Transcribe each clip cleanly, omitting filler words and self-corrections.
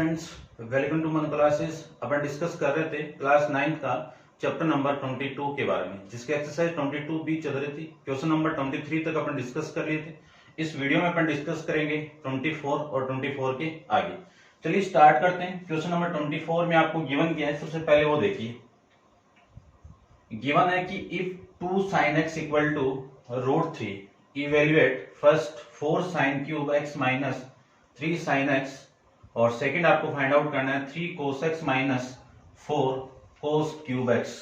Friends, welcome to मन classes. अपन discuss कर रहे थे क्लास 9 का चैप्टर नंबर 22 के बारे में, जिसके एक्सरसाइज 22 भी चल रही थी। क्वेश्चन नंबर 23 तक अपन डिस्कस कर लिए थे। इस वीडियो में अपन डिस्कस करेंगे 24 और 24 के आगे। चलिए स्टार्ट करते हैं। क्वेश्चन नंबर 24 में आपको गिवन किया है, सबसे पहले वो देखिए। गिवन है कि if 2 sin x equal to √3, evaluate first 4 sin cube x minus 3 sin x, और सेकंड आपको फाइंड आउट करना है 3 cos x minus 4 cos cube x।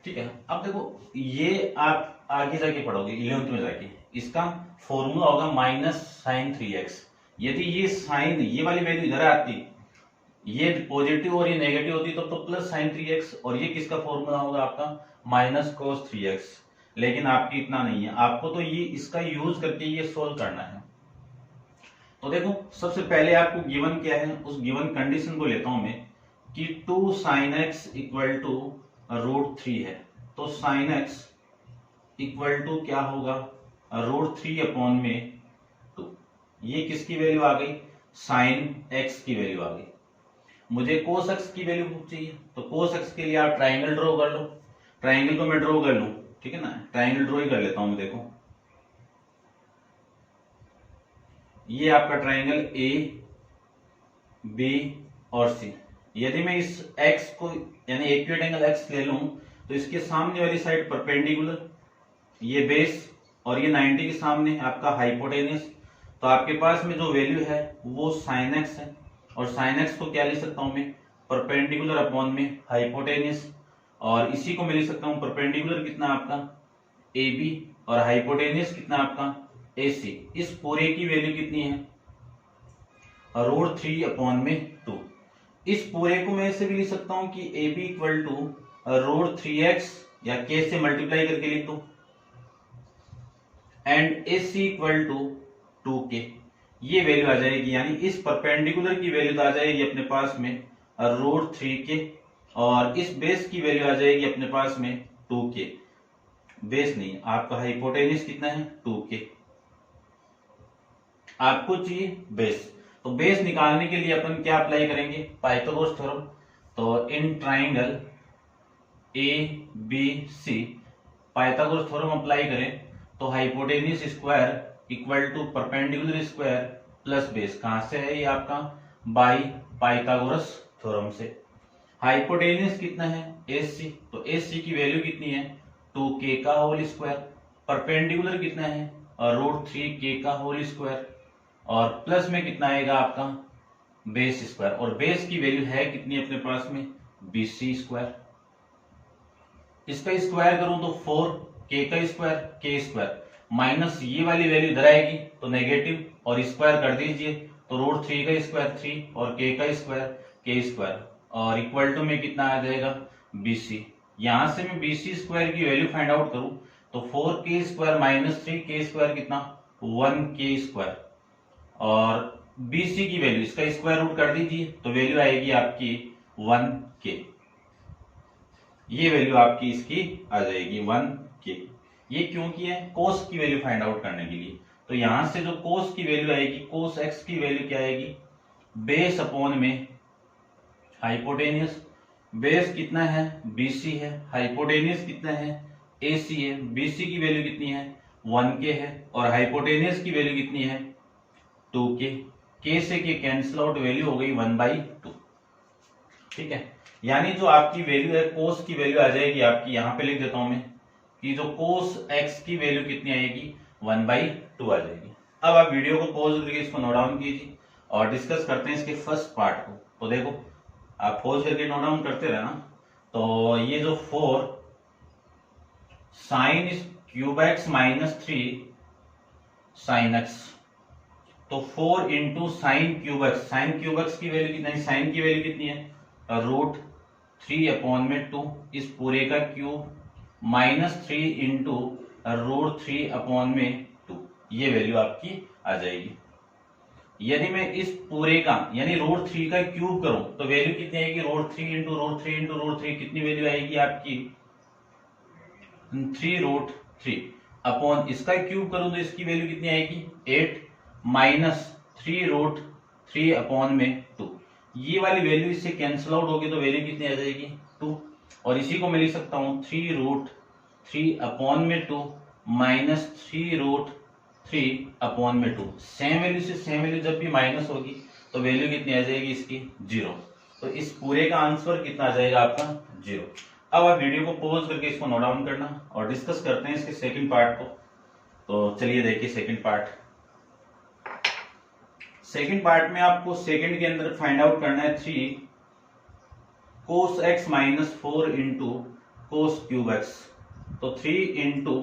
ठीक है, अब देखो ये आप आगे जाके पढ़ोगे 11th में जाके, इसका फॉर्मूला होगा माइनस साइन 3x। यदि ये साइन, ये वाली वैल्यू इधर आती, ये पॉजिटिव और ये नेगेटिव होती तो प्लस साइन 3x, और ये किसका फॉर्मूला होगा आपका माइनस cos 3x। लेकिन आपकी इतना नहीं है, आपको तो ये इसका यूज करके ये सोल्व करना है। तो देखो सबसे पहले आपको गिवन क्या है, उस गिवन कंडीशन को लेता हूं मैं कि 2 sin x इक्वल टू √3 है। तो sin x इक्वल टू क्या होगा √3 अपॉन में 2। ये किसकी वैल्यू आ गई, sin x की वैल्यू आ गई। मुझे cos x की वैल्यू चाहिए, तो cos x के लिए आप ट्राइंगल ड्रॉ कर लो। ट्राइंगल को मैं ड्रॉ कर लूं, ठीक है ना, ट्राइंगल ड्रॉ ही कर लेता हूं मैं। देखो ये आपका ट्राइंगल ए बी और सी। यदि मैं इस x को यानी एक्यूट एंगल x ले लूं तो इसके सामने वाली साइड परपेंडिकुलर, ये बेस, और ये 90 के सामने आपका हाइपोटेनियस। तो आपके पास में जो वैल्यू है वो sin x है, और sin x को क्या लिख सकता हूं मैं, परपेंडिकुलर अपॉन में हाइपोटेनियस। और इसी को मैं लिख सकता हूं परपेंडिकुलर कितना आपका AB और हाइपोटेनियस कितना आपका AC। इस पूरे की वैल्यू कितनी है √3 अपॉन में 2। इस पूरे को मैं ऐसे भी लिख सकता हूं कि AB इक्वल टू √3x या k से मल्टीप्लाई करके लिख दो, and AC equal to 2k। ये वैल्यू आ जाएगी, यानी इस परपेंडिकुलर की वैल्यू आ जाएगी अपने पास में √3k, और इस बेस की वैल्यू आ जाएगी अपने पास में 2k। बेस नहीं, आपका हाइपोटेनियस कितना है 2k, आपको चाहिए बेस। तो बेस निकालने के लिए अपन क्या अप्लाई करेंगे, पाइथागोरस थ्योरम। तो in triangle A B C Pythagoras theorem apply करें तो hypotenuse square equal to perpendicular square plus base. कहां से है ये आपका, बाय पाइथागोरस थ्योरम से। हाइपोटेनियस कितना है AC, तो AC की वैल्यू कितनी है 2k का होल स्क्वायर। परपेंडिकुलर कितना है √3k का होल स्क्वायर, और प्लस में कितना आएगा आपका बेस स्क्वायर, और बेस की वैल्यू है कितनी अपने पास में BC स्क्वायर। इसका स्क्वायर करूं तो 4k का स्क्वायर k स्क्वायर, माइनस ये वाली वैल्यू इधर आएगी तो नेगेटिव, और स्क्वायर कर दीजिए तो √3 का स्क्वायर 3 और k का स्क्वायर k स्क्वायर, और इक्वल टू में कितना आ जाएगा BC। यहां से मैं BC स्क्वायर की वैल्यू फाइंड आउट करूं तो 4k square minus 3k square कितना 1k स्क्वायर, और BC की वैल्यू इसका स्क्वायर रूट कर दीजिए तो वैल्यू आएगी आपकी 1k। ये वैल्यू आपकी इसकी आ जाएगी 1k। ये क्यों की है, cos की वैल्यू फाइंड आउट करने के लिए। तो यहां से जो cos की वैल्यू आएगी, cos x की वैल्यू क्या आएगी बेस अपॉन में हाइपोटेनियस। बेस कितना है BC है, हाइपोटेनियस कितना है AC है। BC की वैल्यू कितनी है 1k है, और हाइपोटेनियस की वैल्यू कितनी है 2k। k से k कैंसिल आउट, वैल्यू हो गई 1/2। ठीक है, यानी जो आपकी वैल्यू है cos की वैल्यू आ जाएगी आपकी, यहां पे लिख देता हूं मैं कि जो cos x की वैल्यू कितनी आएगी 1/2 आ जाएगी। अब आप वीडियो को पॉज करके इसको नोट डाउन कीजिए और डिस्कस करते हैं इसके फर्स्ट पार्ट को। तो देखो आप पॉज करके नोट डाउन करते रहना। तो ये जो 4 sin cube x minus 3 sin x, तो 4 into sine cube x. Sine cube x की वैल्यू कितनी है, साइन की वैल्यू कितनी है √3 अपॉन में 2, इस पूरे का क्यूब माइनस 3 इंटू √3 अपॉन में 2, ये वैल्यू आपकी आ जाएगी। यदि मैं इस पूरे का यानी √3 का क्यूब करूं तो वैल्यू कितनी आएगी √3 इंटू √3 इंटू √3, कितनी वैल्यू आएगी आपकी 3√3 अपॉन इसका क्यूब करूं तो इसकी वैल्यू कितनी आएगी 8 माइनस 3√3 3 अपॉन में 2। ये वाली वैल्यू इससे कैंसिल आउट होगी तो वैल्यू कितनी आ जाएगी 2। और इसी को मैं लिख सकता हूँ 3√3 अपॉन में 2 माइनस 3√3 अपॉन में 2। सेम वैल्यू से सेम वैल्यू जब भी माइनस होगी तो वैल्यू कितनी आ जाएगी इसकी 0। तो इस पूरे का आंसर कितना आ जाएगा आपका 0। अब आप वीडियो को पॉज करके इसको नोट डाउन करना और डिस्कस करते हैं इसके सेकंड पार्ट को। तो चलिए देखिए सेकंड पार्ट। सेकंड पार्ट में आपको सेकंड के अंदर फाइंड आउट करना है 3 cos x minus 4 into cos cube x. तो 3 इंटू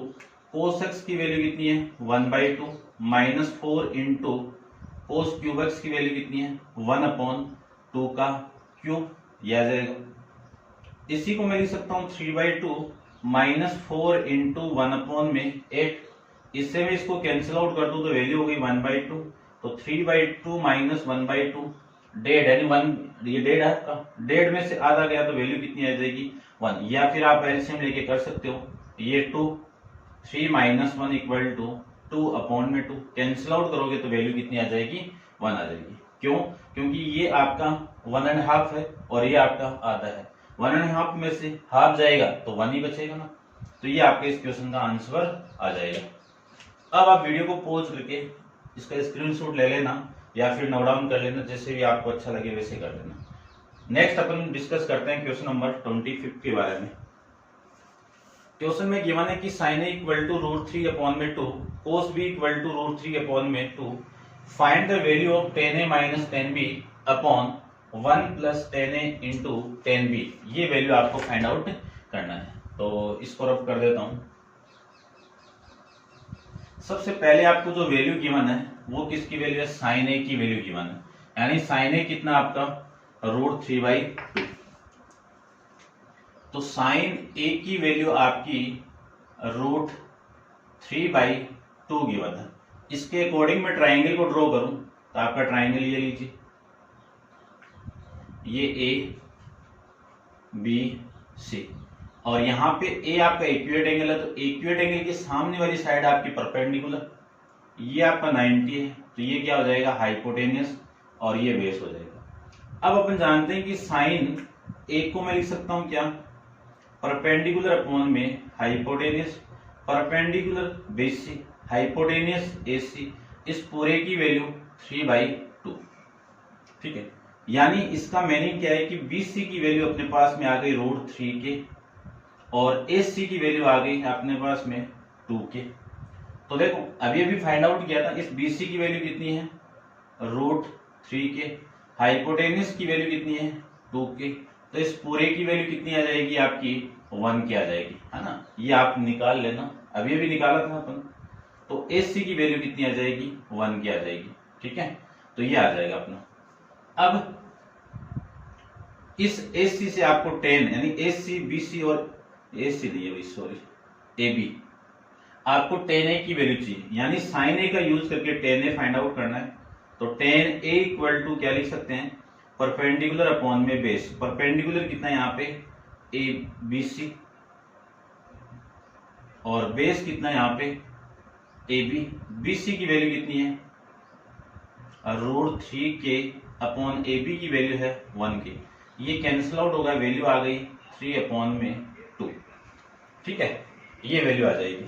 कोस एक्स की वैल्यू कितनी है 1/2 minus 4 into cos cube x की वैल्यू कितनी है 1/2 का क्यूब, यह आ जाएगा। इसी को मैं लिख सकता हूँ 3/2 माइनस 4 इंटू 1/8। इससे मैं इसको कैंसिल आउट कर दूं तो वैल्यू हो गई 1/2। तो 3/2 माइनस 1/2 डेढ़, यानी 1 ये डेढ़ है आपका, डेढ़ में से आधा गया तो वैल्यू कितनी आ जाएगी 1। या फिर आप एलसीएम लेके कर सकते हो, ये 2 3 minus 1 equal to 2/2। Cancel out करोगे तो वैल्यू कितनी आ जाएगी 1 आ जाएगी। क्यों? क्योंकि ये आपका 1.5 है और ये आपका आधा है। 1.5 में से हाफ जाएगा तो 1 ही बचेगा ना। तो ये आपके इस क्वेश्चन का आंसर आ जाएगा। अब आप वीडियो को पॉज करके इसका स्क्रीनशॉट ले लेना या फिर नोट डाउन कर लेना, जैसे भी आपको अच्छा लगे वैसे कर लेना। नेक्स्ट अपन डिस्कस करते हैं क्वेश्चन नंबर 25 के बारे में। क्वेश्चन में गिवन है कि sin a equal to √3 upon में 2, cos b equal to √3 upon में 2, find the value of 10a minus 10b upon 1 plus 10a into 10b। ये वैल्यू आपको फाइंड आउट करना है। तो इसको रब कर देता हूं। सबसे पहले आपको जो वैल्यू गिवन है वो किसकी वैल्यू है, sin a की वैल्यू गिवन है, यानी sin a कितना आपका √3/2। तो sin a की वैल्यू आपकी √3/2 गिवन है। इसके अकॉर्डिंग मैं ट्राइंगल को ड्रॉ करूं तो आपका ट्राइंगल ये लीजिए, ये ए बी सी, और यहाँ पे ए आपका इक्विलेटरल एंगल है, तो इक्विलेटरल एंगल के सामने वाली साइड आपकी परपेंडिकुलर, ये आपका 90 है, तो ये क्या हो जाएगा हाइपोटेनियस, और ये बेस हो जाएगा। अब अपन जानते हैं कि साइन ए को मैं लिख सकता हूं क्या, परपेंडिकुलर अपॉन में हाइपोटेनियस, परपेंडिकुलर बेसी, हाइपोटेनियस एसी, इस पूरे की वैल्यू 3/2। ठीक है, यानी इसका मीनिंग क्या है कि बीसी की वैल्यू अपने पास में आ गई √3 के, और एसी की वैल्यू आ गई अपने पास में 2 के। तो देखो अभी अभी फाइंड आउट किया था, इस बीसी की वैल्यू कितनी है √3 के, हाइपोटेनियस की वैल्यू कितनी है 2 के, तो इस पूरे की वैल्यू कितनी आ जाएगी आपकी 1 की आ जाएगी, है ना। ये आप निकाल लेना, अभी अभी निकाला था अपन। तो एसी की वैल्यू कितनी आ जाएगी 1 की आ जाएगी। ठीक है, तो ये आ जाएगा अपना। अब इस एसी से आपको 10, यानी एसी बीसी और एसी नहीं है भाई, सॉरी ए बी, आपको 10a की वैल्यू चाहिए, यानी साइन ए का यूज करके 10a फाइंड आउट करना है। तो 10a इक्वल टू क्या लिख सकते हैं, परपेंडिकुलर अपॉन में बेस। परपेंडिकुलर कितना है यहाँ पे ए बी सी, और बेस कितना है यहाँ पे ए बी। बीसी की वैल्यू कितनी है √3 के अपॉन ए बी की वैल्यू है 1 के। ये कैंसिल आउट होगा, वैल्यू आ गई 3/2। ठीक है, ये वैल्यू आ जाएगी।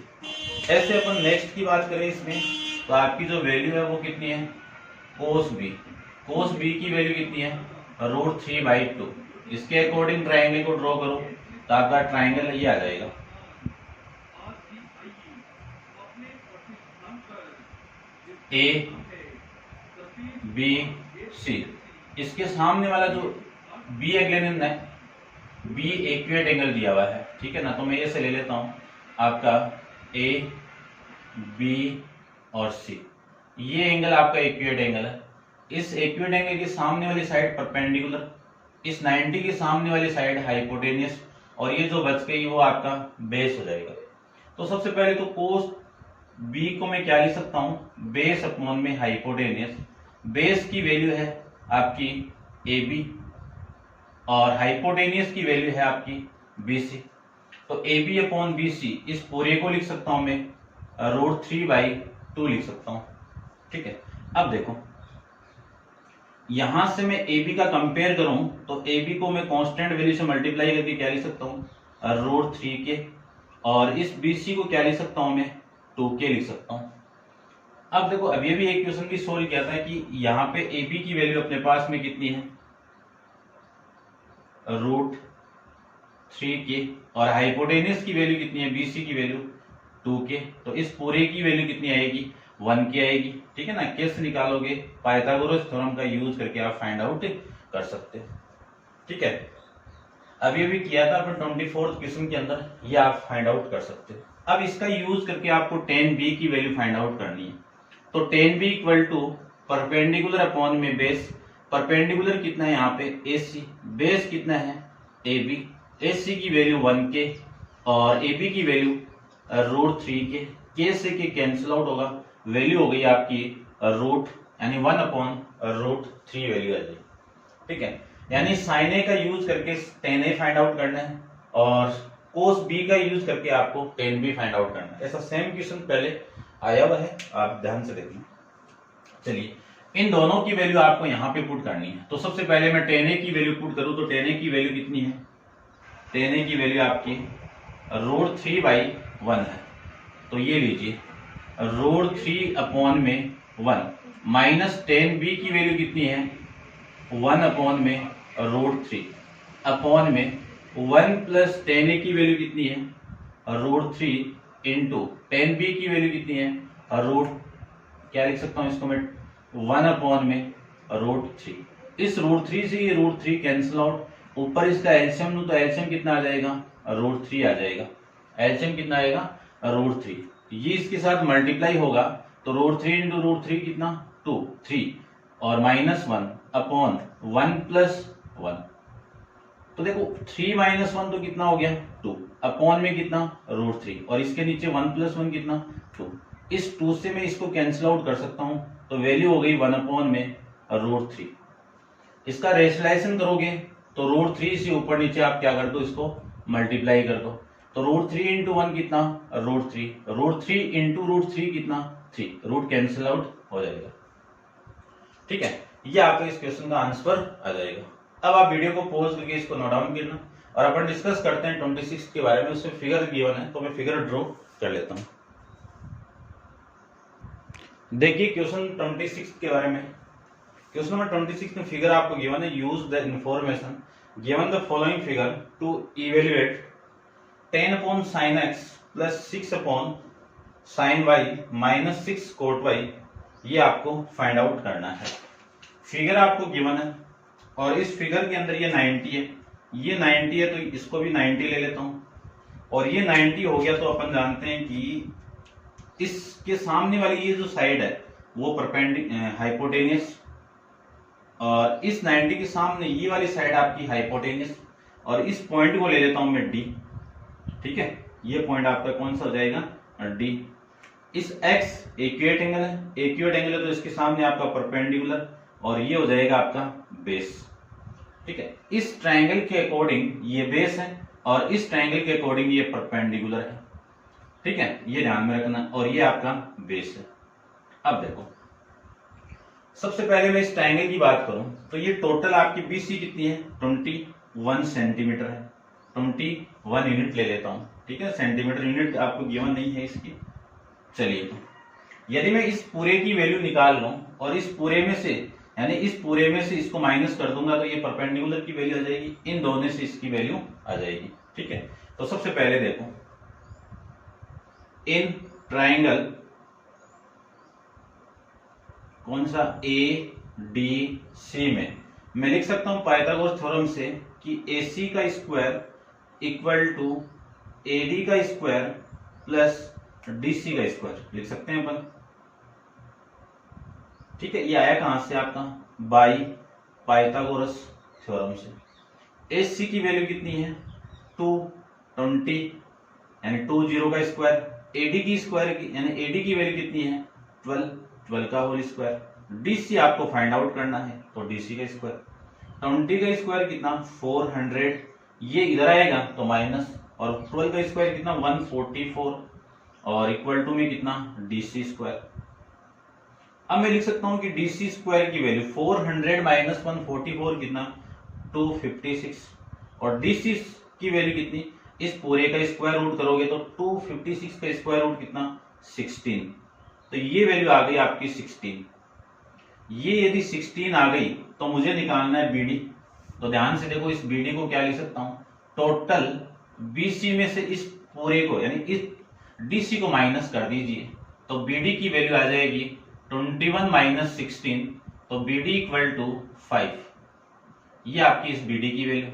ऐसे अपन नेक्स्ट की बात करें इसमें, तो आपकी जो वैल्यू है वो कितनी है cos b। cos b की वैल्यू कितनी है √3/2। इसके अकॉर्डिंग ट्राइंगल को ड्रॉ करो तो आपका ट्राइंगल ये आ जाएगा, ए बी सी। इसके सामने वाला जो बी एंगल है, बी इक्विलेटरल एंगल दिया हुआ है, ठीक है ना। तो मैं ये से ले लेता हूं आपका ए बी और सी, ये एंगल आपका इक्विलेटरल एंगल है। इस इक्विलेटरल एंगल के सामने वाली साइड परपेंडिकुलर, इस 90 के सामने वाली साइड हाइपोटेनियस, और ये जो बच गई वो आपका बेस हो जाएगा। तो सबसे पहले तो कोस बी को मैं क्या लिख सकता हूं, बेस अपॉन में हाइपोटेनियस। बेस की वैल्यू है आपकी ए बी और हाइपोटेनियस की वैल्यू है आपकी बी सी। तो A B upon B C, इस पूरे को लिख सकता हूं मैं √3/2 लिख सकता हूं। ठीक है, अब देखो यहां से मैं ए बी का कंपेयर करूं तो ए बी को मैं कांस्टेंट वैल्यू से मल्टीप्लाई करके क्या लिख सकता हूं, रूट 3 के, और इस बी सी को क्या लिख सकता हूं मैं, 2k लिख सकता हूं। अब देखो अभी भी एक क्वेश्चन भी सोल्व किया था कि यहाँ पे ए बी की वैल्यू अपने पास में कितनी है, रूट 3k, और हाइपोटेनियस की वैल्यू कितनी है, बी सी की वैल्यू 2k, तो इस पूरे की वैल्यू कितनी आएगी, 1k आएगी। ठीक है ना, कैसे निकालोगे, पाइथागोरस थ्योरम का यूज करके आप फाइंड आउट कर सकते हो। ठीक है, अभी अभी किया था अपन 24th क्वेश्चन के अंदर, ये आप फाइंड आउट कर सकते हो। अब इसका यूज करके आपको tan b की वैल्यू फाइंड आउट करनी है। तो tan b equal to perpendicular upon में बेस, परपेंडिकुलर कितना है यहाँ पे AC, बेस कितना है AB, AC की वैल्यू 1k और AB की वैल्यू रूट 3k, k से के कैंसिल आउट होगा, वैल्यू हो गई आपकी रूट यानी 1 अपॉन रूट 3 वैल्यू आ जाएगी। ठीक है, यानी साइन ए का यूज करके tan a फाइंड आउट करना है और कोस b का यूज करके आपको tan b फाइंड आउट करना है। ऐसा सेम क्वेश्चन पहले आया हुआ है, आप ध्यान से देखना। चलिए, इन दोनों की वैल्यू आपको यहाँ पे पुट करनी है। तो सबसे पहले मैं tan a की वैल्यू पुट करूं तो tan a की वैल्यू कितनी है, tan a की वैल्यू आपकी रूट 3/1 है। तो ये लीजिए रूट 3 अपॉन में 1 माइनस tan b की वैल्यू कितनी है, 1 अपॉन में रूट 3 अपॉन में 1 प्लस tan a की वैल्यू कितनी है, रूट 3 इंटू tan b की वैल्यू कितनी है, रूट, क्या लिख सकता हूं इसको मैं, 1 अपॉन में रूट 3। इस रूट 3 से ये रूट 3 कैंसिल आउट, ऊपर इसका एलसीएम लूं तो एलसीएम कितना आ जाएगा, रूट 3 आ जाएगा। एलसीएम कितना आएगा, रूट 3। ये इसके साथ मल्टीप्लाई होगा तो रूट 3 इंटू रूट 3 कितना, 2 3 और माइनस 1 अपॉन 1 प्लस 1। तो देखो 3 माइनस 1 तो कितना हो गया, 2 अपॉन में कितना, रूट 3, और इसके नीचे 1 प्लस 1 कितना, 2। इस 2 से मैं इसको कैंसिल आउट कर सकता हूं तो वैल्यू हो गई 1 अपॉन में रूट 3। इसका रेशनलाइजेशन करोगे तो रूट 3 से ऊपर नीचे आप क्या कर दो, इसको मल्टीप्लाई कर दो। तो रूट 3 इंटू 1 कितना, रूट 3, रूट 3 इंटू रूट 3 कितना, 3, रूट कैंसिल आउट हो जाएगा। ठीक है, ये आपका इस क्वेश्चन का आंसर आ जाएगा। अब आप वीडियो को पॉज करके इसको नोट डाउन करना और अपन डिस्कस करते हैं 26 के बारे में। उसमें फिगर गिवन है तो मैं फिगर ड्रॉ कर लेता हूं। देखिए क्वेश्चन 26 के बारे में, क्वेश्चन नंबर 26 में फिगर आपको गिवन है, use the information given the following figure to evaluate 10 upon sine x plus 6 upon sine y minus 6 cot y, ये आपको फाइंड आउट करना है। फिगर आपको गिवन है और इस फिगर के अंदर ये 90 है, ये 90 है तो इसको भी 90 ले लेता हूं, और ये 90 हो गया तो अपन जानते हैं कि इसके सामने वाली ये जो साइड है वो हाइपोटेनियस, और इस 90 के सामने ये वाली साइड आपकी हाइपोटेनियस, और इस पॉइंट को ले लेता हूं मैं डी। ठीक है, ये पॉइंट आपका कौन सा हो जाएगा, डी। इस x एक्यूएट एंगल है, एक्यूएट एंगल है तो इसके सामने आपका परपेंडिकुलर, और ये हो जाएगा आपका बेस। ठीक है, इस ट्रायंगल के अकॉर्डिंग ये बेस है और इस ट्रायंगल के अकॉर्डिंग ये परपेंडिकुलर है। ठीक है, ये ध्यान में रखना, और ये आपका बेस है। अब देखो सबसे पहले मैं इस ट्रायंगल की बात करूं तो ये टोटल आपकी बीसी कितनी है, 21 सेंटीमीटर है। 21 यूनिट ले लेता हूं। ठीक है, सेंटीमीटर यूनिट आपको गिवन नहीं है इसकी। चलिए, यदि मैं इस पूरे की वैल्यू निकाल लूं और इस पूरे में से, यानी इस पूरे में से इसको माइनस कर दूंगा तो ये परपेंडिकुलर की वैल्यू आ जाएगी, इन दोनों से इसकी वैल्यू आ जाएगी। ठीक है, तो सबसे पहले देखो इन ट्रायंगल कौन सा, ए डी सी में मैं लिख सकता हूं पाइथागोरस थ्योरम से कि AC का स्क्वायर इक्वल टू AD का स्क्वायर प्लस DC का स्क्वायर लिख सकते हैं अपन। ठीक है, ये आया कहां से आपका, बाई पाइथागोरस थ्योरम से। AC की वैल्यू कितनी है, 220 यानी 20 का स्क्वायर, AD की स्क्वायर यानी AD की वैल्यू कितनी है, 12 का होल स्क्वायर। DC आपको फाइंड आउट करना है तो DC का स्क्वायर, 20 का स्क्वायर कितना, 400, ये इधर आएगा तो माइनस, और 12 का स्क्वायर कितना, 144, और इक्वल टू में कितना, DC स्क्वायर। अब मैं लिख सकता हूं कि DC स्क्वायर की वैल्यू 400 माइनस 144 कितना 256 और DC की वैल्यू कितनी, इस पूरे का स्क्वायर रूट करोगे तो 256 का स्क्वायर रूट कितना 16, तो ये वैल्यू आ गई आपकी 16। ये यदि 16 आ गई तो मुझे निकालना है BD। तो ध्यान से देखो, इस BD को क्या लिख सकता हूं, टोटल BC में से इस पूरे को यानी इस DC को माइनस कर दीजिए तो BD की वैल्यू आ जाएगी 21 माइनस 16, तो BD इक्वल टू 5। ये आपकी इस BD की वैल्यू,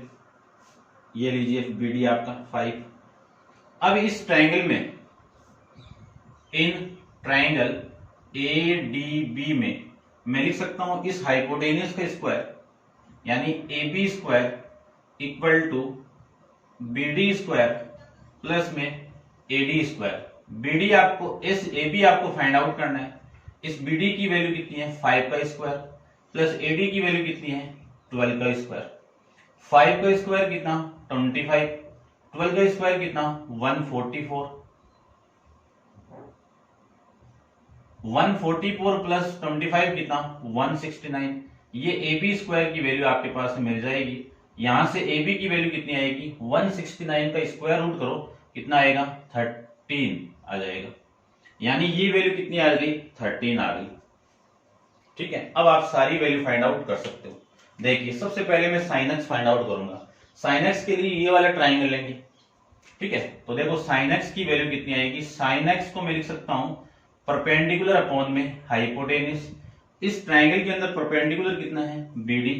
ये लीजिए BD आपका 5। अब इस ट्रायंगल में, इन ट्रायंगल ADB में मैं लिख सकता हूं इस हाइपोटेन्यूस का स्क्वायर यानी AB square equal to BD square plus में AD स्क्वायर। BD आपको AB आपको फाइंड आउट करना है। इस BD की वैल्यू कितनी है 5 का स्क्वायर प्लस AD की वैल्यू कितनी है 12 का स्क्वायर। 5 का स्क्वायर कितना 25, 12 का स्क्वायर कितना 144, 144 प्लस 25 कितना 169। ये AB स्क्वायर की वैल्यू आपके पास मिल जाएगी। यहां से AB की वैल्यू कितनी आएगी 169 का स्क्वायर रूट करो कितना आएगा 13 आ जाएगा, यानी ये वैल्यू कितनी आ गई 13 आ गई। ठीक है, अब आप सारी वैल्यू फाइंड आउट कर सकते हो। देखिए सबसे पहले मैं sin x फाइंड आउट करूंगा। sin x के लिए ये वाला ट्राइंगल लेंगे। ठीक है, तो देखो sin x की वैल्यू कितनी आएगी, sin x को मैं लिख सकता हूं परपेंडिकुलर अपॉन में हाइपोटेन्यूस। इस ट्राइंगल के अंदर परपेंडिकुलर कितना है BD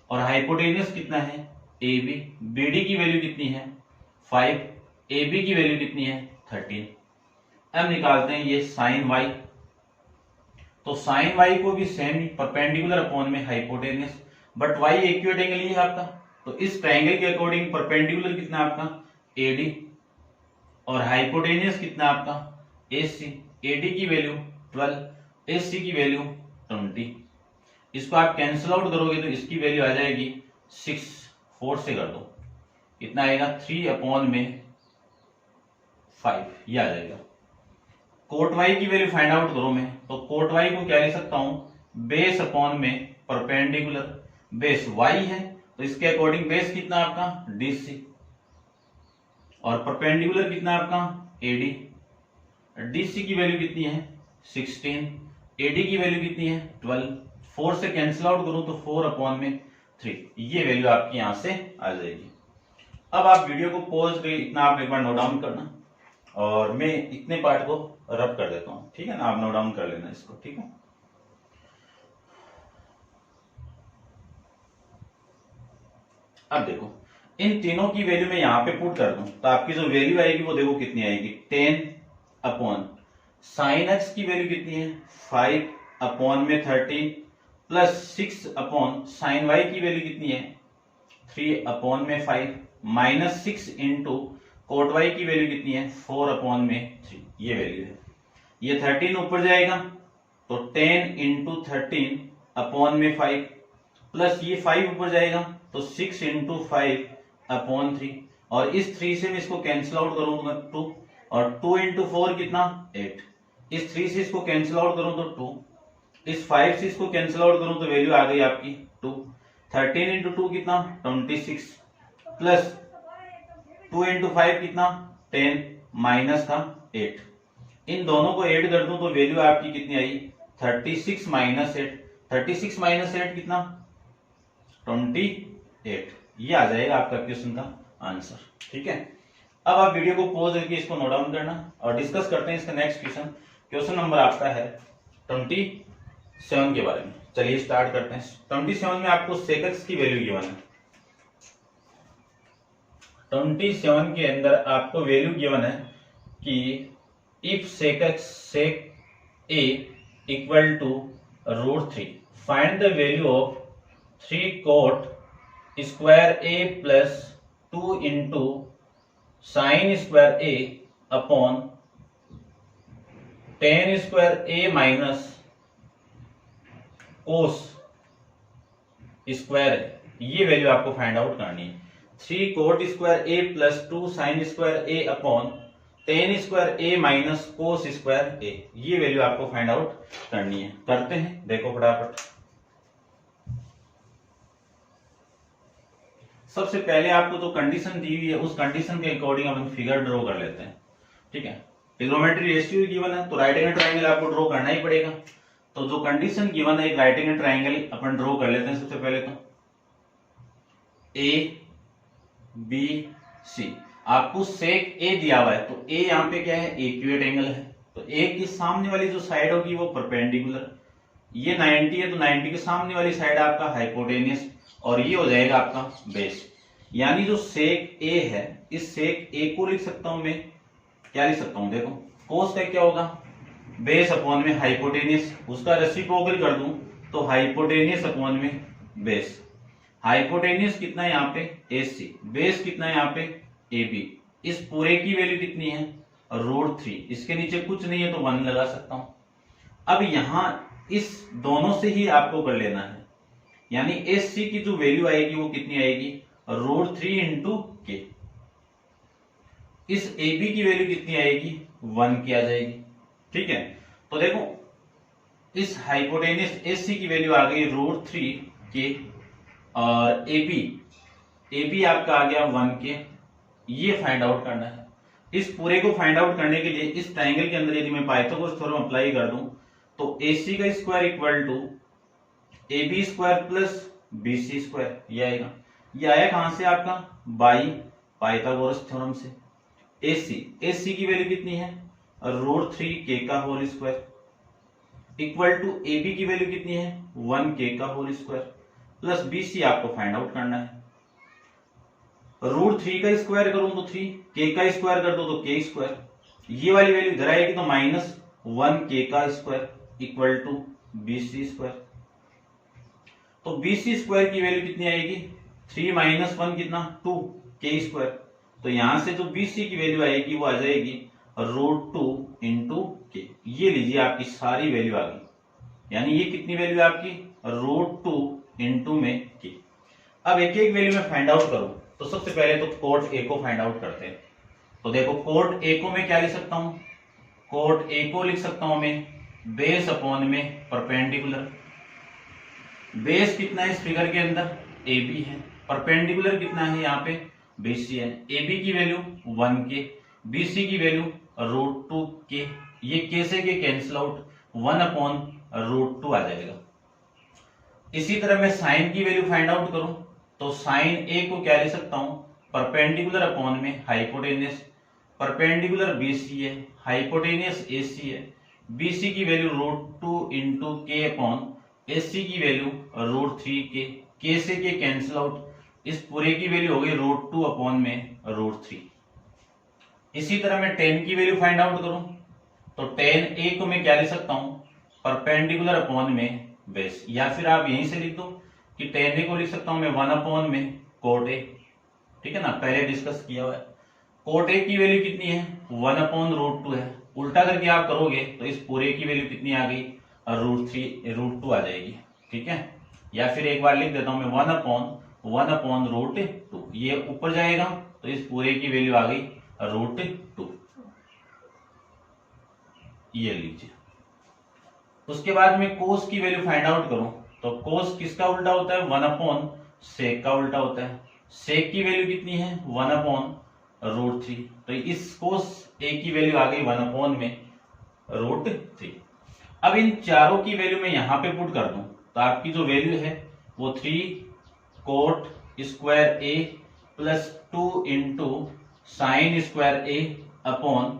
और हाइपोटेन्यूस कितना है AB। BD की वैल्यू कितनी है 5, AB की वैल्यू कितनी है 13। अब निकालते हैं ये sin y, तो sin y को भी सेम परपेंडिकुलर अपॉन में hypotenuse, but y acute angle ही है आपका, तो इस ट्रायंगल के अकॉर्डिंग परपेंडिकुलर कितना आपका AD और हाइपोटेन्यूस कितना आपका AC। AD की वैल्यू 12, AC की वैल्यू 20। इसको आप कैंसिल आउट करोगे तो इसकी वैल्यू आ जाएगी 6, 4 से कर दो कितना आएगा 3 अपॉन में 5, ये आ जाएगा। कोट y की वैल्यू फाइंड आउट करो मैं, तो कोट y को क्या लिख सकता हूं बेस अपॉन में परपेंडिकुलर। बेस y है तो इसके अकॉर्डिंग बेस कितना आपका DC और परपेंडिकुलर कितना आपका AD। DC की वैल्यू कितनी है 16, AD की वैल्यू कितनी है 12, 4 से कैंसिल आउट करूं तो 4 अपॉन में 3, ये वैल्यू आपकी यहां से आ जाएगी। अब आप वीडियो को पॉज करके इतना आप एक बार नोट डाउन करना और मैं इतने पार्ट को रब कर देता हूं, ठीक है ना, आप नोट डाउन कर लेना इसको। ठीक है, अब देखो इन तीनों की वैल्यू मैं यहां पे पुट कर दूं तो आपकी जो वैल्यू आएगी वो देखो कितनी आएगी 10 अपॉन साइन एक्स की वैल्यू कितनी है 5 अपॉन में 13 प्लस 6 अपॉन साइन वाई की वैल्यू कितनी है 3 अपॉन में 5 माइनस 6 इंटू कोट वाई की वैल्यू कितनी है 4 अपॉन में 3, ये वैल्यू है। ये 13 ऊपर जाएगा तो 10 इंटू 13 अपॉन में 5 प्लस ये 5 ऊपर जाएगा तो 6 इंटू 5 अपॉन 3 और इस 3 से मैं इसको कैंसिल आउट करूंगा 2 और 2 इंटू 4 कितना 8, इस 3 से इसको कैंसिल आउट करूं तो 2, इस 5 से इसको कैंसिल आउट करूं तो वैल्यू आ गई आपकी 2। 13 इंटू 2 कितना 26 प्लस 2 इंटू 5 कितना 10 माइनस का 8, इन दोनों को ऐड कर दूं तो वैल्यू आपकी कितनी आई 36 माइनस 8, 36 माइनस 8 कितना 28, ये आ जाएगा आपका क्वेश्चन का आंसर। ठीक है, अब आप वीडियो को पॉज करके इसको नोट डाउन करना और डिस्कस करते हैं इसका नेक्स्ट क्वेश्चन। क्वेश्चन नंबर आपका है 27 के बारे में। चलिए स्टार्ट करते हैं। 27 में आपको sec x की वैल्यू गिवन है। 27 के अंदर आपको वैल्यू गिवन है कि if sec x sec a equal to √3 find the value of 3 cot square a plus 2 into sine square a upon tan square a minus cos square, ये value आपको find out करनी है। 3 cot square a plus 2 sine square a upon tan square a minus cos square a, ये value आपको find out करनी है। करते हैं, देखो फटाफट। सबसे पहले आपको जो कंडीशन दी हुई है उस कंडीशन के अकॉर्डिंग अपन फिगर ड्रॉ कर लेते हैं, ठीक है। ट्रिग्नोमेट्री रेशियो गिवन है तो राइट एंगल ट्राइंगल आपको ड्रॉ करना ही पड़ेगा। तो जो कंडीशन गिवन है एक राइट एंगल ट्राइंगल अपन ड्रॉ कर लेते हैं। सबसे पहले तो ए बी सी, आपको सेक ए दिया हुआ है तो ए यहाँ पे क्या है, एक्यूरेट एंगल है। तो ए की सामने वाली जो साइड होगी वो परपेंडिकुलर, ये 90 है तो 90 के सामने वाली साइड आपका हाइपोटेनियस, और ये हो जाएगा आपका बेस। यानी जो सेक ए है, इस सेक ए को लिख सकता हूं मैं, क्या लिख सकता हूं, देखो कोस का क्या होगा, बेस अपॉन में हाइपोटेनियस, उसका रेसिप्रोकल कर दूं तो हाइपोटेनियस अपॉन में बेस। हाइपोटेनियस कितना है यहाँ पे AC, बेस कितना है यहाँ पे AB। इस पूरे की वैल्यू कितनी है √3, इसके नीचे कुछ नहीं है तो 1 लगा सकता हूं। अब यहां इस दोनों से ही आपको कर लेना है, यानी SC की जो वैल्यू आएगी वो कितनी आएगी √3 इंटू के। इस AB की वैल्यू कितनी आएगी 1 की आ जाएगी, ठीक है। तो देखो इस हाइपोटेनियस AC की वैल्यू आ गई √3 के, और AB आपका आ गया 1 के। ये फाइंड आउट करना है। इस पूरे को फाइंड आउट करने के लिए इस ट्राइंगल के अंदर यदि मैं पाइथागोरस थ्योरम अप्लाई कर दूं तो AC का square equal to AB square plus BC square, ये आएगा। ये आया कहां से आपका, बाई पाइथागोरस थ्योरम से। AC की वैल्यू कितनी है √3 के का whole square equal to AB की वैल्यू कितनी है 1 के का होल स्क्वायर प्लस BC आपको फाइंड आउट करना है। √3 का स्क्वायर करूं तो 3, के का स्क्वायर कर दो तो के स्क्वायर, ये वाली वैल्यू इधर आएगी तो -1 के का square equal to BC square. तो BC स्क्वायर की वैल्यू कितनी आएगी 3 - 1 कितना 2 के स्क्वायर। तो यहां से जो BC की वैल्यू आएगी वो आ जाएगी √2 इंटू के। ये लीजिए आपकी सारी वैल्यू आ गई, यानी ये कितनी वैल्यू आपकी √2 इंटू में के। अब एक एक वैल्यू में फाइंड आउट करूं तो सबसे पहले तो कोट ए को फाइंड आउट करते हैं। तो देखो कोट ए को मैं क्या लिख सकता हूं, कोट ए को लिख सकता हूं मैं बेस अपॉन में परपेंडिकुलर। बेस कितना है इस फिगर के अंदर AB है, परपेंडिकुलर कितना है यहाँ पे BC है। AB की वैल्यू 1 के, BC की वैल्यू √2 के, ये के से के कैंसिल आउट 1/√2 आ जाएगा। इसी तरह मैं साइन की वैल्यू फाइंड आउट करूं तो साइन ए को क्या लिख सकता हूं परपेंडिकुलर अपॉन में हाइपोटेनियस। परपेंडिकुलर BC है, हाइपोटेनियस AC है। BC की वैल्यू √2 इंटू के अपॉन AC की वैल्यू √3 के से के कैंसिल आउट, इस पूरे की वैल्यू हो गई √2 अपॉन में √3। इसी तरह मैं tan की वैल्यू फाइंड आउट करूं तो tan A को मैं क्या लिख सकता हूं परपेंडिकुलर अपॉन में बेस, या फिर आप यहीं से लिख दो कि tan A को लिख सकता हूं मैं 1 अपॉन में कोट A, ठीक है ना, पहले डिस्कस किया हुआ है। कोट A की वैल्यू कितनी है 1/√2 है, उल्टा करके आप करोगे तो इस पूरे की वैल्यू कितनी आ गई √2 आ जाएगी, ठीक है। या फिर एक बार लिख देता हूं मैं 1/√2, ये ऊपर जाएगा तो इस पूरे की वैल्यू आ गई √2, ये लीजिए। उसके बाद में कोस की वैल्यू फाइंड आउट करूं तो कोस किसका उल्टा होता है 1/सेक का उल्टा होता है। सेक की वैल्यू कितनी है 1/√3, तो इस कोस ए की वैल्यू आ गई 1 में √3। अब इन चारों की वैल्यू मैं यहां पे पुट कर दूं तो आपकी जो वैल्यू है वो 3 cot square A plus 2 into sine square A upon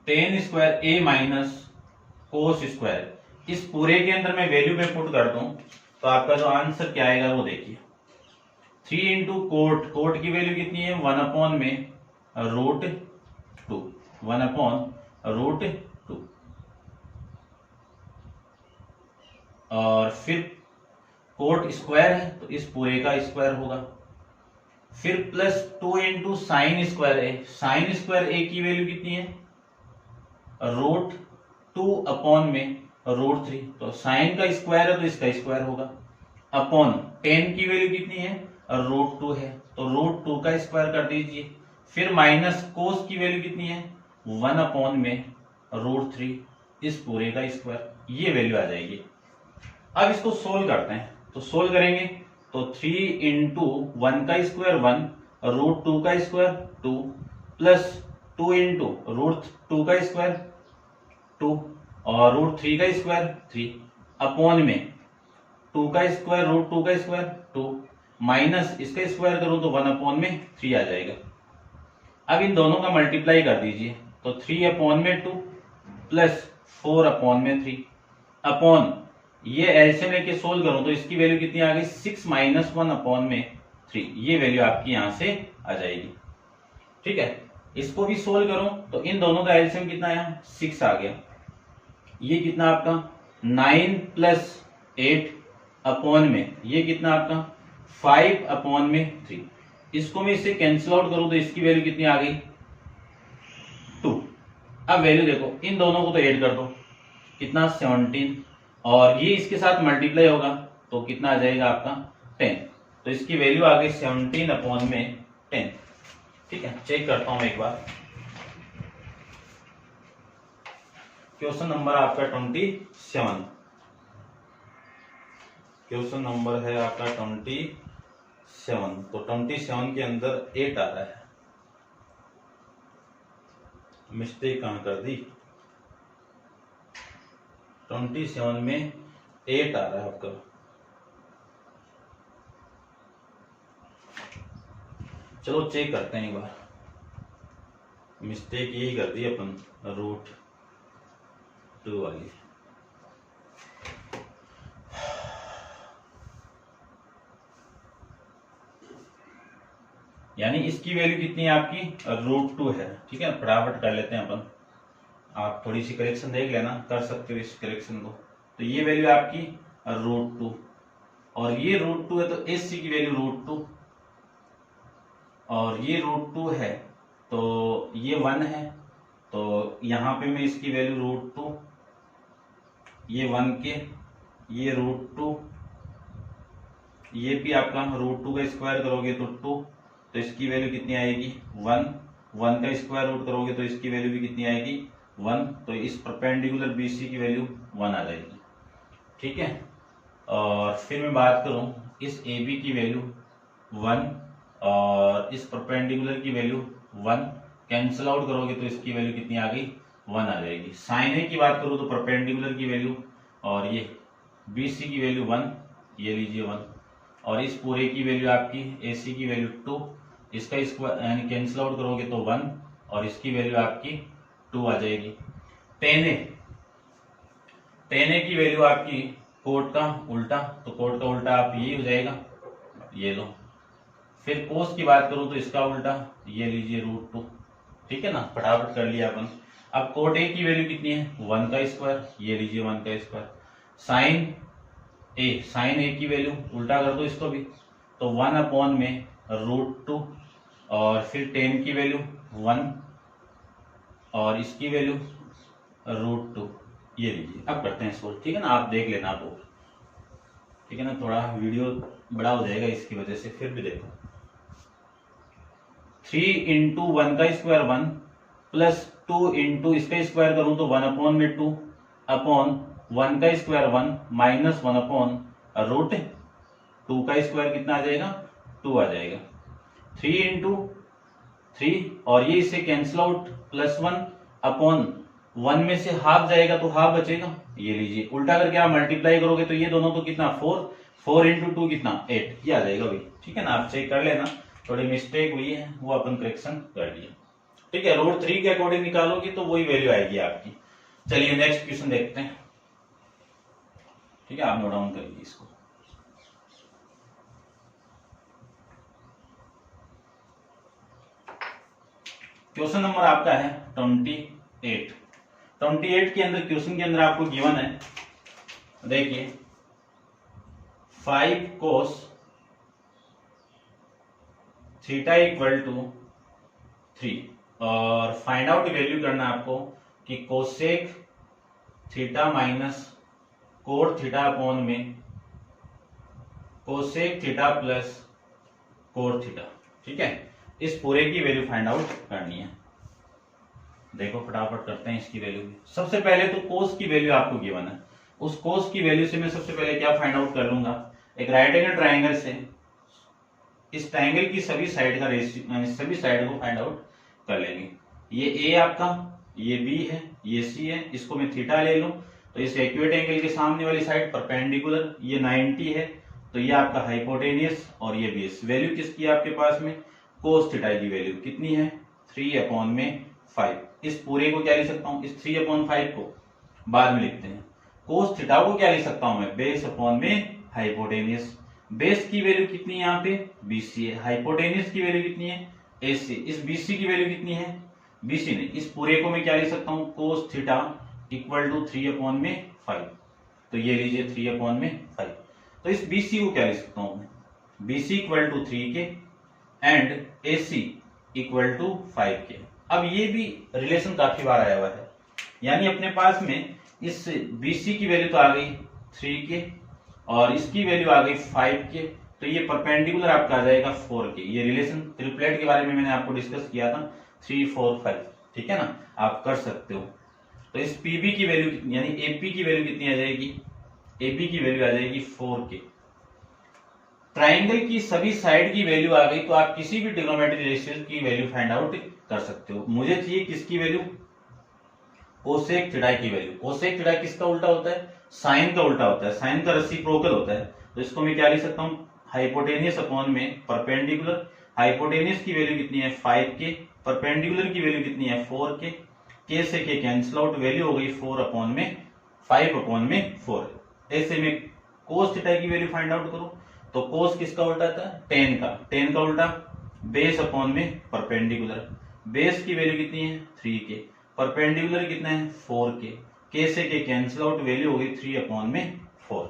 tan square A minus cos square. इस पूरे के अंदर मैं वैल्यू में पुट कर दूं तो आपका जो आंसर क्या आएगा वो देखिए 3 इंटू कोट की वैल्यू कितनी है 1 में √2, 1/√2, और फिर कोट स्क्वायर है तो इस पूरे का स्क्वायर होगा, फिर plus 2 into sine square A। Sign square A की वैल्यू कितनी है √2 अपॉन में √3, तो साइन का स्क्वायर है तो इसका स्क्वायर होगा, अपॉन tan की वैल्यू कितनी है √2 है तो √2 का स्क्वायर कर दीजिए फिर माइनस कोस की वैल्यू कितनी है 1 अपॉन में √3 इस पूरे का स्क्वायर, ये वैल्यू आ जाएगी। अब इसको सोल्व करते हैं, तो सोल्व करेंगे तो 3 इंटू 1 का स्क्वायर 1, √2 का स्क्वायर 2, प्लस 2 इंटू √2 का स्क्वायर 2 और √3 का स्क्वायर 3 अपॉन में 2 का स्क्वायर √2 का स्क्वायर 2 माइनस इसका स्क्वायर करूं तो 1 अपॉन में 3 आ जाएगा। अब इन दोनों का मल्टीप्लाई कर दीजिए तो 3 अपॉन में 2 प्लस 4 अपॉन में 3 अपॉन ये एलसीएम लेके सोल्व करूं तो इसकी वैल्यू कितनी आ गई 6 माइनस 1 अपॉन में 3, ये वैल्यू आपकी यहां से आ जाएगी। ठीक है, इसको भी सोल्व करूं तो इन दोनों का एलसीएम कितना आया 6 आ गया। ये कितना आपका 9 प्लस 8 अपॉन में ये कितना आपका 5 अपॉन में 3। इसको मैं इससे कैंसिल आउट करूं तो इसकी वैल्यू कितनी आ गई 2। अब वैल्यू देखो, इन दोनों को तो ऐड कर दो, कितना 17 और ये इसके साथ मल्टीप्लाई होगा तो कितना आ जाएगा आपका 10। तो इसकी वैल्यू आ गई 17 अपॉन में 10। ठीक है, चेक करता हूं एक बार। क्वेश्चन नंबर आपका 27, क्वेश्चन नंबर है आपका 27। तो 27 के अंदर 8 आ रहा है, मिस्टेक कहां कर दी, 27 में 8 आ रहा है आपका। चलो चेक करते हैं एक बार, मिस्टेक यही कर दी अपन √2 वाली। यानी इसकी वैल्यू कितनी है आपकी √2 है। ठीक है, फटाफट कर लेते हैं अपन, आप थोड़ी सी करेक्शन देख लेना, कर सकते हो इस करेक्शन को। तो ये वैल्यू आपकी √2 और ये √2 है तो एससी की वैल्यू √2 और ये √2 है तो ये 1 है, तो यहां पे मैं इसकी वैल्यू √2, ये 1 के, ये √2, ये भी आपका √2 का स्क्वायर करोगे तो 2, तो इसकी वैल्यू कितनी आएगी 1। 1 का स्क्वायर रूट करोगे तो इसकी वैल्यू भी कितनी आएगी 1। तो इस परपेंडिकुलर बीसी की वैल्यू 1 आ जाएगी। ठीक है, और फिर मैं बात करूं इस AB की वैल्यू 1 और इस परपेंडिकुलर की वैल्यू 1, कैंसिल आउट करोगे तो इसकी वैल्यू कितनी आ गई 1 आ जाएगी। साइन ए की बात करूं तो परपेंडिकुलर की वैल्यू और ये BC की वैल्यू 1, ये लीजिए 1 और इस पूरे की वैल्यू आपकी AC की वैल्यू 2, इसका स्क्वायर यानी कैंसिल आउट करोगे तो 1 और इसकी वैल्यू आपकी 2 आ जाएगी। tan A की वैल्यू आपकी कोट का उल्टा, तो कोट का उल्टा आप यही हो जाएगा, ये लो। फिर कोस की बात करूं तो इसका उल्टा, ये लीजिए √2। ठीक है ना, फटाफट कर लिया अपन। अब कोट A की वैल्यू कितनी है 1 का स्क्वायर, ये लीजिए 1 का स्क्वायर। साइन ए की वैल्यू उल्टा कर दो इसको भी, तो 1 अपॉन में √2 और फिर tan की वैल्यू 1 और इसकी वैल्यू √2, ये लीजिए। अब करते हैं इसको, ठीक है ना, आप देख लेना आप, ठीक है ना, थोड़ा वीडियो बड़ा हो जाएगा इसकी वजह से, फिर भी देखो। 3 इंटू 1 का स्क्वायर 1 प्लस 2 इंटू इसका स्क्वायर करूं तो 1 अपॉन में 2 अपॉन 1 का स्क्वायर 1 माइनस 1 अपॉन √2 का स्क्वायर कितना आ जाएगा 2 आ जाएगा। 3 इंटू 3 और ये इससे कैंसिल आउट प्लस 1 अपॉन 1 में से हाफ जाएगा तो हाफ बचेगा, ये लीजिए। उल्टा करके आप मल्टीप्लाई करोगे तो ये दोनों तो कितना 4 इंटू 2 कितना 8, ये आ जाएगा भाई। ठीक है ना, आप चेक कर लेना, थोड़ी मिस्टेक हुई है वो अपन करेक्शन कर लिया। ठीक है, √3 के अकॉर्डिंग निकालोगे तो वही वैल्यू आएगी आपकी। चलिए नेक्स्ट क्वेश्चन देखते हैं। ठीक है, आप नोट डाउन करिए इसको। क्वेश्चन नंबर आपका है 28। 28 के अंदर क्वेश्चन के अंदर आपको गिवन है, देखिए 5 cos थीटा इक्वल टू 3 और फाइंड आउट वैल्यू करना आपको कि cosec theta minus cot theta upon में cosec theta plus cot theta. ठीक है, इस पूरे की वैल्यू फाइंड आउट करनी है। देखो फटाफट करते हैं इसकी वैल्यू। सबसे पहले तो कोस की वैल्यू आपको गिवन है, उस कोस की वैल्यू से मैं सबसे पहले क्या फाइंड आउट कर लूंगा, एक राइट एंगल ट्राइंगल से इस ट्राइंगल की सभी साइड का रेशियो, सभी साइड को फाइंड आउट कर लेंगे। ये ए आपका, ये बी है, ये सी है, इसको मैं थीटा ले लूं तो इस एक्यूरेट एंगल के सामने वाली साइड परपेंडिकुलर, ये 90 है तो ये आपका हाइपोटेनियस और ये बेस। वैल्यू किसकी है आपके पास में, कोस थीटा की वैल्यू कितनी है 3/5। इस पूरे को क्या लिख सकता हूं, इस 3/5 को बाद में लिखते हैं। कोस थीटा को क्या लिख सकता हूं मैं, बेस अपॉन में हाइपोटेनियस। बेस की वैल्यू कितनी है यहाँ पे BC है, हाइपोटेनियस की वैल्यू कितनी है AC। इस BC की वैल्यू कितनी है, BC नहीं, इस पूरे को मैं क्या लिख सकता हूँ, कोस थीटा इक्वल टू 3/5। तो ये लीजिए 3/5। तो इस BC को क्या लिख सकता हूं मैं, BC इक्वल टू 3 के एंड AC इक्वल टू 5 के। अब ये भी रिलेशन काफी बार आया हुआ है, यानी अपने पास में इस BC की वैल्यू तो आ गई 3 के और इसकी वैल्यू आ गई 5 के, तो ये परपेंडिकुलर आपका आ जाएगा 4 के। ये रिलेशन ट्रिपलेट के बारे में मैंने आपको डिस्कस किया था 3, 4, 5, ठीक है ना, आप कर सकते हो। तो इस PB की वैल्यू यानी AP की वैल्यू कितनी आ जाएगी, AP की वैल्यू आ जाएगी 4 के। ट्राइंगल की सभी साइड की वैल्यू आ गई तो आप किसी भी ट्रिग्नोमेट्रिक रेशियो की वैल्यू फाइंड आउट कर सकते हो। मुझे चाहिए किसकी वैल्यू, कोसेक थीटा की वैल्यू। कोसेक थीटा किसका उल्टा होता है, साइन का उल्टा होता है, साइन का रेसिप्रोकल होता है। तो इसको मैं क्या लिख सकता हूँ, हाइपोटेनियस अपॉन में परपेंडिकुलर। हाइपोटेनियस की वैल्यू कितनी है 5 के, परपेंडिकुलर की वैल्यू कितनी है 4 के से के कैंसिल आउट, वैल्यू हो गई 5/4। ऐसे में कोस थीटा की वैल्यू फाइंड आउट करो तो कोस किसका उल्टा था, टेन का उल्टा बेस अपॉन में परपेंडिकुलर। बेस की वैल्यू कितनी है 3 के, परपेंडिकुलर कितना है 4 के से के कैंसिल आउट, वैल्यू हो गई 3/4।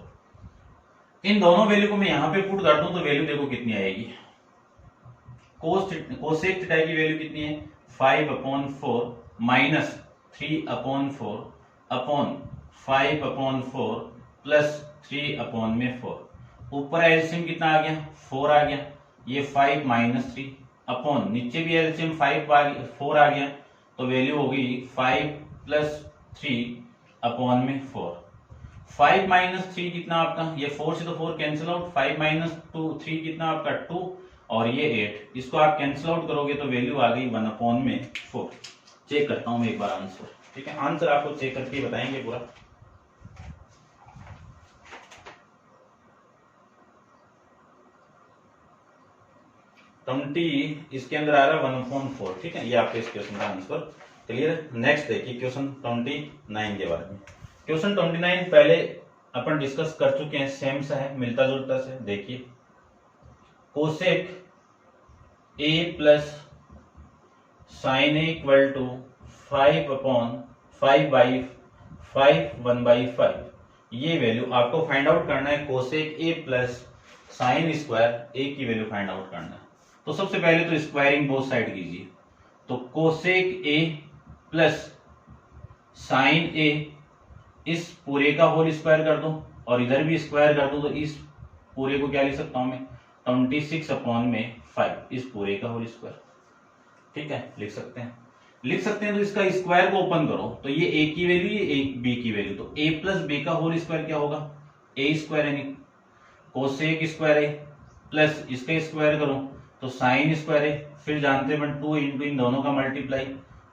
इन दोनों वैल्यू को मैं यहां पे पुट कर दूं तो वैल्यू देखो कितनी आएगी, कोसेक थीटा की वैल्यू कितनी है 5/4 माइनस 3/4 अपॉन 5/4 प्लस 3/4। ऊपर एलसीएम कितना आ गया 4 आ गया, ये 5 माइनस 3 अपॉन नीचे भी एलसीएम 4 आ गया, तो वैल्यू हो गई 5 प्लस 3/4। 5 माइनस 3 कितना आपका, ये 4 से तो 4 कैंसिल आउट, 5 माइनस 3 कितना आपका 2 और ये 8, इसको आप कैंसिल आउट करोगे तो वैल्यू आ गई 1/4। चेक करता हूं मैं एक बार आंसर, ठीक है, आंसर आपको चेक करके बताएंगे पूरा। इसके अंदर आ रहा है 1/4, ठीक है, ये आपके इस क्वेश्चन का आंसर क्लियर है। नेक्स्ट देखिए क्वेश्चन 29 के बारे में। क्वेश्चन 29 पहले अपन डिस्कस कर चुके हैं, सेम सा है, मिलता जुलता से। देखिए cosec A plus sine A equal to 5/5 1/5, ये वैल्यू आपको फाइंड आउट करना है। Cosec A plus sine square A की वैल्यू फाइंड आउट करना है। तो सबसे पहले तो स्क्वायरिंग बोथ साइड कीजिए, तो cosec A plus sine A इस पूरे का होल स्क्वायर कर दो और इधर भी स्क्वायर कर दो, तो इस पूरे को क्या लिख सकता हूं मैं 26/5, इस पूरे का होल स्क्वायर, ठीक है, लिख सकते हैं। तो इसका स्क्वायर को ओपन करो तो ये A की वैल्यू, ये B की वैल्यू, तो A प्लस B का होल स्क्वायर क्या होगा A स्क्वायर, यानी कोसेक स्क्वायर है प्लस इसका स्क्वायर करो तो साइन स्क्वायर है, फिर जानते हैं 2 इंटू इन दोनों का मल्टीप्लाई,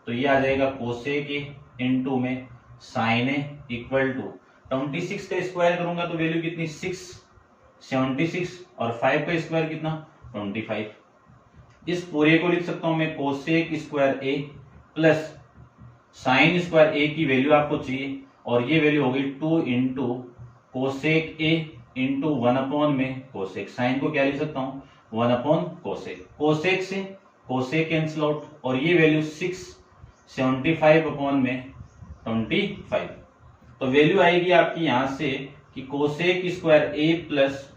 तो ये आ जाएगा कोसेक A इंटू में साइन A इक्वल टू 26 का स्क्वायर करूंगा तो वैल्यू कितनी 76 और 5 का स्क्वायर कितना 25। इस पूरे को लिख सकता हूं मैं cosec square A plus sine square A की वैल्यू आपको चाहिए और ये वैल्यू हो गई 2 इंटू कोसेक A इंटू 1 में कोसेक। साइन को क्या लिख सकता हूं 1 कोसेक। कोसेक से कोसेक कैंसिल आउट और ये वैल्यू 75 में 25। तो वैल्यू आएगी आपकी यहां से कि cosec square A plus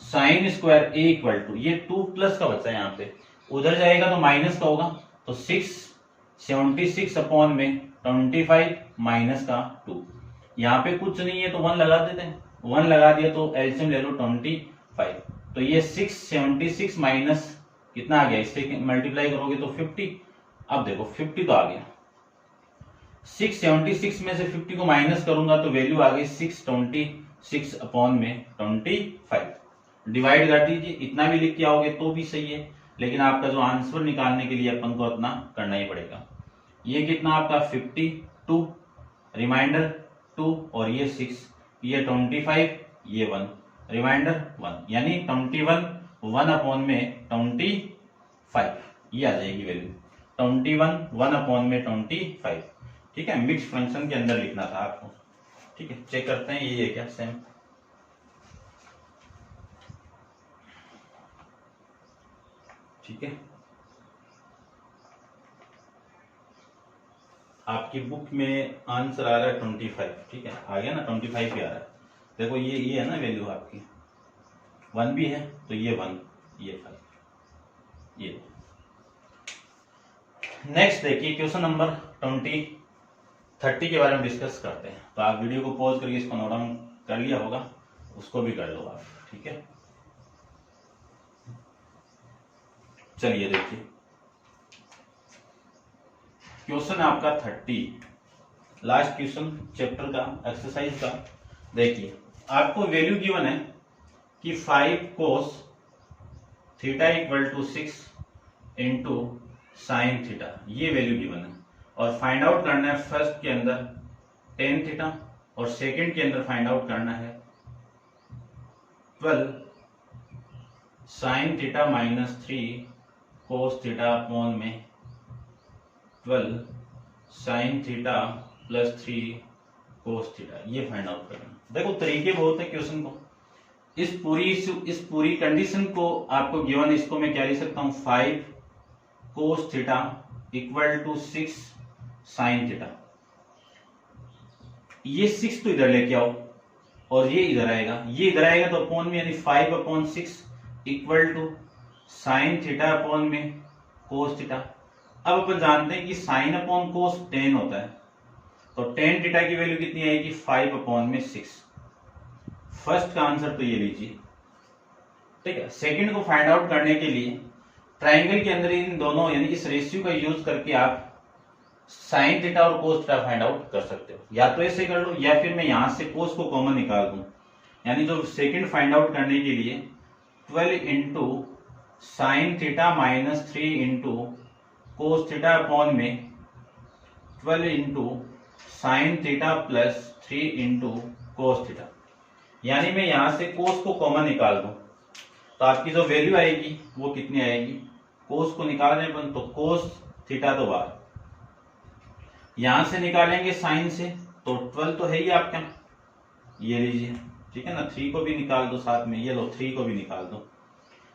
sine square A equal to, ये 2 प्लस का बचा है यहाँ पे, उधर जाएगा तो माइनस का होगा, तो 76 में 25 माइनस का 2। यहाँ पे कुछ नहीं है तो 1 लगा देते हैं, 1 लगा दिया तो एलसीएम ले लो 25, तो ये 676 माइनस कितना आ गया, इससे मल्टीप्लाई करोगे तो 50। अब देखो 50 तो आ गया, 676 में से 50 को माइनस करूंगा तो वैल्यू आ गई 626 अपॉन में 25। डिवाइड कर दीजिए, इतना भी लिख के आओगे तो भी सही है, लेकिन आपका जो आंसर निकालने के लिए अपन को इतना करना ही पड़ेगा। ये कितना आपका 52, रिमाइंडर 2 और ये 6, ये 25, ये 1, रिमाइंडर 1, यानी 21 1 अपॉन में 25, ये आ जाएगी वैल्यू 21 1 अपॉन में 25। ठीक है, मिक्स फंक्शन के अंदर लिखना था आपको। ठीक है, चेक करते हैं ये है क्या सेम। ठीक है, आपकी बुक में आंसर आ रहा है 25। ठीक है, आ गया ना, 25 ही आ रहा है। देखो ये है ना वैल्यू आपकी, 1 भी है तो ये 1, ये 5, ये। नेक्स्ट देखिए क्वेश्चन नंबर 30 के बारे में डिस्कस करते हैं। तो आप वीडियो को पॉज करके इसको नोट डाउन कर लिया होगा, उसको भी कर लो आप। ठीक है, चलिए देखिए क्वेश्चन है आपका 30, लास्ट क्वेश्चन चैप्टर का, एक्सरसाइज का। देखिए आपको वैल्यू गिवन है कि 5 cos theta equal to 6 into sine theta, ये वैल्यू गिवन है। और फाइंड आउट करना है फर्स्ट के अंदर tan थीटा और सेकंड के अंदर फाइंड आउट करना है 12 sine theta minus 3 cos theta upon में 12 sine theta plus 3 cos theta, ये फाइंड आउट करना। देखो तरीके बहुत है क्वेश्चन को, इस पूरी कंडीशन को आपको गिवन, इसको मैं क्या लिख सकता हूं, 5 cos theta equal to 6 sine theta. ये 6 तो इधर लेके आओ और ये इधर आएगा, ये इधर आएगा तो अपॉन में, यानी 5 upon 6 equal to sine theta upon में cos थीटा। अब अपन जानते हैं कि साइन अपॉन cos tan होता है, तो tan थीटा की वैल्यू कितनी आएगी, 5 अपॉन में 6। फर्स्ट का आंसर तो ये लीजिए। ठीक है, सेकंड को फाइंड आउट करने के लिए ट्राइंगल के अंदर इन दोनों यानी इस रेशियो का यूज करके आप साइन थीटा और cos थीटा फाइंड आउट कर सकते हो। या तो ऐसे कर लो, या फिर मैं यहां से cos को कॉमन निकाल दूं, यानी जो सेकंड फाइंड आउट करने के लिए 12 into sine theta minus 3 into cos theta upon में 12 into sine theta plus 3 into cos theta, यानी मैं यहां से cos को कॉमन निकाल दूं तो आपकी जो वैल्यू आएगी वो कितनी आएगी, cos को निकालने पर तो cos थीटा तो बाहर, यहां से निकालेंगे साइन से तो 12 तो है ही आपका, ये लीजिए। ठीक है ना, 3 को भी निकाल दो साथ में, ये लो 3 को भी निकाल दो,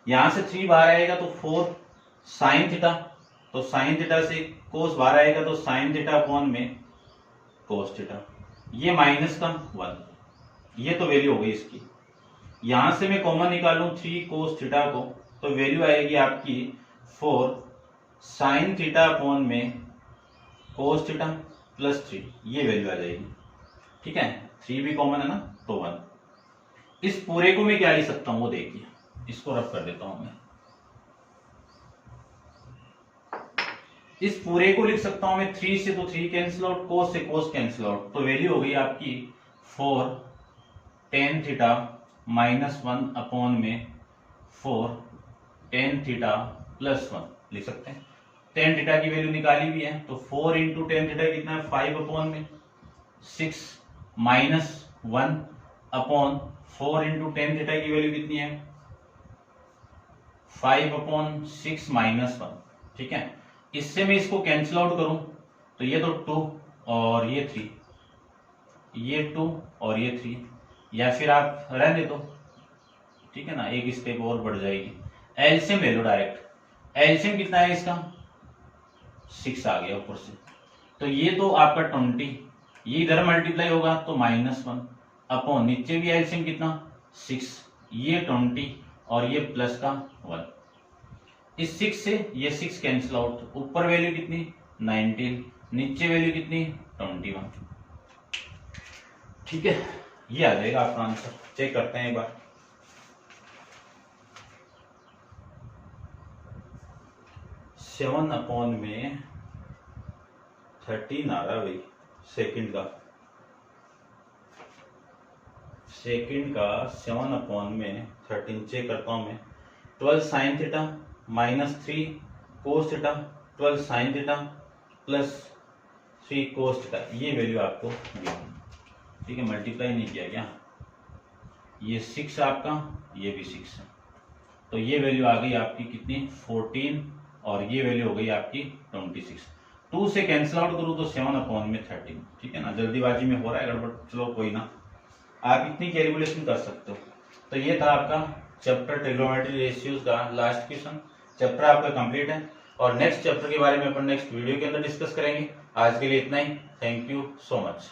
यहां से 3 बाहर आएगा तो 4 साइन थीटा, तो साइन थीटा से cos बाहर आएगा तो साइन थीटा अपॉन में cos थीटा, ये माइनस का 1, ये तो वैल्यू हो गई इसकी। यहां से मैं कॉमन निकालूं 3 cos थीटा को तो वैल्यू आएगी आपकी 4 साइन थीटा अपॉन में cos थीटा प्लस 3, ये वैल्यू आ जाएगी। ठीक है, 3 भी कॉमन है ना तो 1। इस पूरे को मैं क्या लिख सकता हूं वो देखिए, इसको रफ कर देता हूं मैं। इस पूरे को लिख सकता हूं मैं 3 से तो 3 कैंसिल आउट, cos से cos कैंसिल आउट, तो वैल्यू हो गई आपकी 4 tan थीटा माइनस 1 अपॉन में 4 tan थीटा प्लस 1 लिख सकते हैं। tan थीटा की वैल्यू निकाली भी है तो 4 इंटू tan थीटा कितना है, 5 अपॉन में 6 minus 1 upon 4 into tan theta की वैल्यू कितनी है, 5 अपॉन 6 माइनस 1। ठीक है, इससे मैं इसको कैंसिल आउट करूं तो ये तो 2 और ये 3, ये 2 और ये 3, या फिर आप रहने दो। ठीक है ना, एक स्टेप और बढ़ जाएगी, एलसीएम ले लो डायरेक्ट। एलसीएम कितना है इसका, 6 आ गया ऊपर से, तो ये तो आपका 20, ये इधर मल्टीप्लाई होगा तो -1 अपॉन नीचे भी एलसीएम कितना 6, ये 20 और ये प्लस का 1। इस 6 से ये 6 कैंसिल आउट, ऊपर वैल्यू कितनी 19, नीचे वैल्यू कितनी 21। ठीक है, ये आ जाएगा आपका आंसर। चेक करते हैं एक बार। 7 अपॉन में 13 आ रहा है भाई, सेकंड का 7 अपॉन में 13 चेक करता हूं मैं। 12 sine theta minus 3 cos theta, 12 sine theta plus 3 cos theta, ये वैल्यू आपको ठीक है, मल्टीप्लाई नहीं किया गया। ये 6 आपका, ये भी 6 है, तो ये वैल्यू आ गई आपकी कितनी 14 और ये वैल्यू हो गई आपकी 26। 2 से कैंसिल आउट करूँ तो 7 अपॉन में 13, ठीक है ना, जल्दीबाजी में हो रहा है गड़बड़, चलो कोई ना, आप इतनी कैलकुलेशन कर सकते हो। तो ये था आपका चैप्टर ट्रिग्नोमेट्री रेशियोज का लास्ट क्वेश्चन। चैप्टर आपका कंप्लीट है और नेक्स्ट चैप्टर के बारे में अपन नेक्स्ट वीडियो के अंदर डिस्कस करेंगे। आज के लिए इतना ही, थैंक यू सो मच।